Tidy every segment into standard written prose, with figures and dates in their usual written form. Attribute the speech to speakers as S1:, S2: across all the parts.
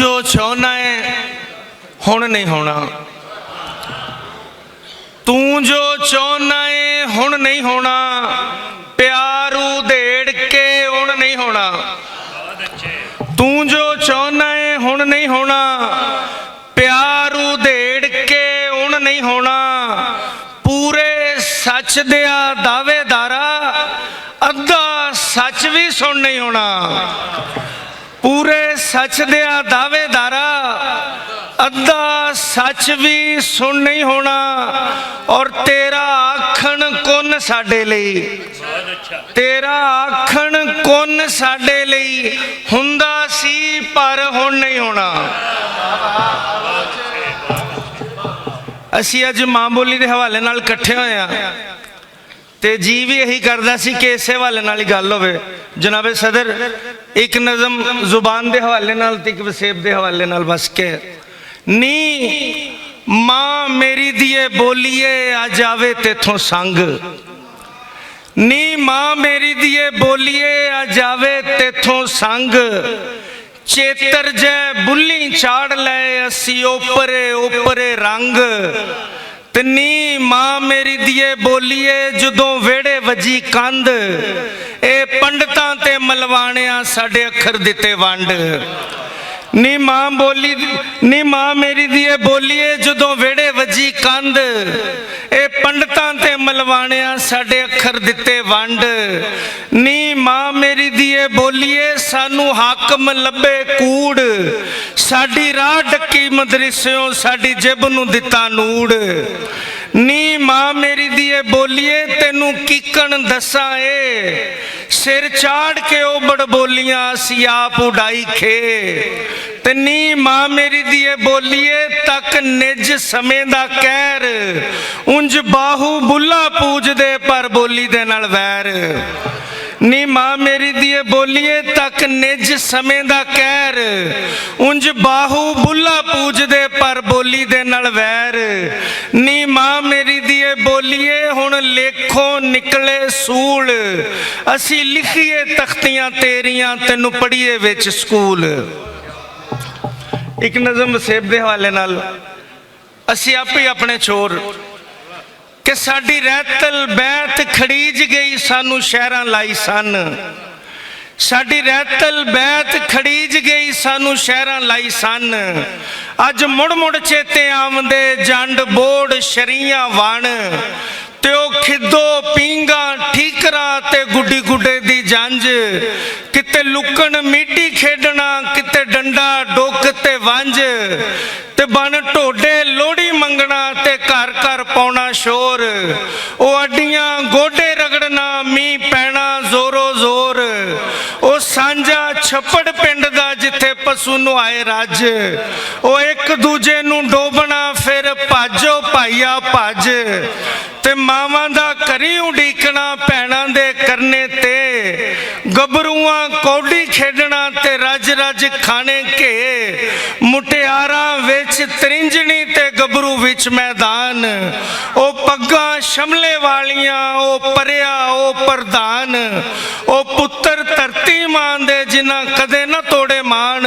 S1: जो चाहना है हुण नहीं होना, तू जो चाहना है हुण नहीं होना, प्यार उधेड़ के हुण नहीं होना। तू जो चाहना है हुण नहीं होना, प्यार उधेड़ के हुण नहीं होना। पूरे सच दिया दावेदारा, अद्धा सच भी सुन नहीं होना। पूरे सच दिया दावेदारा, अद्धा सच भी सुन नहीं होना। और तेरा आखण कुन साडे लई, तेरा आखण कुन साडे लई हुंदा सी पर हुण नहीं होना। असी अज मां बोली के हवाले नाल इकट्ठे होए आ ते जी भी यही करदा सी कि इस हवाले नाल ही गल होवे। जनाबे सदर एक नज़म जुबान के हवाले नाल ते एक वसेब के हवाले नाल बस के नी मां मेरी दिए बोलीए आ जावे तेथों संग, नी मां मेरी दिए बोलीए आ जावे तेथों संग। चेतर जै बुल्ली चाड़ लै असी ओपरे ओपरे रंग, ते नी मां मेरी दिए बोलीए जदों वेड़े वजी कंध, ए पंडितां ते मलवाणियां साडे अखर दिते वंड। नी मां बोली, नी मां मेरी दिए बोलीए जदों वेड़े वजी कंध, ए पंडितां ते मलवाणियां साडे अखर दिते वंड। नी मां मेरी दिए बोलीए सानू हाकम लब्बे कूड़, साडी राह डक्की मदरसियों साडी जिब नू दिता नूड़। नी मां मेरी दिए बोलीए तेनू कीकण दसा ए, सिर चाड़ के ओबड़ बोलियां असी आप उड़ाई खे। ते नी मां मेरी दिए बोलीए तक निज समय दा कहर, उंज बाहू बुला पूजदे पर बोली दे नाल वैर। नी मां मेरी दिए बोलीए तक निज समय दा कहर, उंज बाहू बुला पूजदे पर बोली दे नाल वैर। नी मां मेरी दिए बोलीए हुण लेखों निकले सूल, असी लिखिए तख्तियां तेरियां तेनू पढ़िए विच स्कूल। एक नज़म वसेब दे हवाले नाल असी आपे अपने छोर कि साडी रैतल बैत खड़ीज गई सानू शहरां लाई सन, साडी रैतल बैत खड़ीज गई सानू शहरां लाई सन। अज मुड़ मुड़ चेते आमदे जंड बोड़ शरीयां वण, ते ओ खिदो पींगा ठीकरा ते गुड्डी गुड्डे दी जंज। किते लुकण मीटी खेडना, किते डंडा डोक ते वंज, ते बन ढोडे लोड़ी मंगना ते घर घर पाउणा शोर। ओ अड्डियां गोडे रगड़ना मींह पैना जोरो जोर, ओ सांझा छप्पड़ पिंड दा जिथे पशु नुआए रज। ओ एक दूजे नू डोबना फिर भाजो भाईया भज, ते मावां दा करी उडीकना भैणां दे करने ते। गबरूआं कौडी खेडना ते रज रज खाने के, मुटियारां विच त्रिंजनी ते गबरू विच मैदान। ओ पग्गां शमले वालियां ओ परिया ओ प्रधान, ओ पुत्तर धरती मां दे जिन्हां कदे ना तोड़े मान।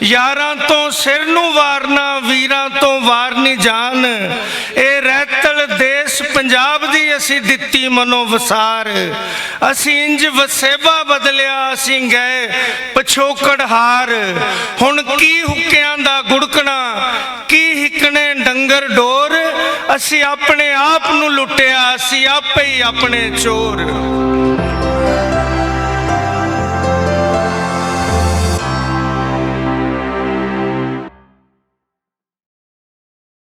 S1: यारां तो सिर नू वारना वीरां तो वार नहीं जान, ए रैतल देश पंजाब दी असी दित्ती मनो वसार। असी इंज वसेबा बदलिया असी गए पछोकड़ हार। हुण की हुक्कियां दा गुड़कना, की हिकने डंगर डोर, असी अपने आप नू लुटिया असी आपे ही अपने चोर।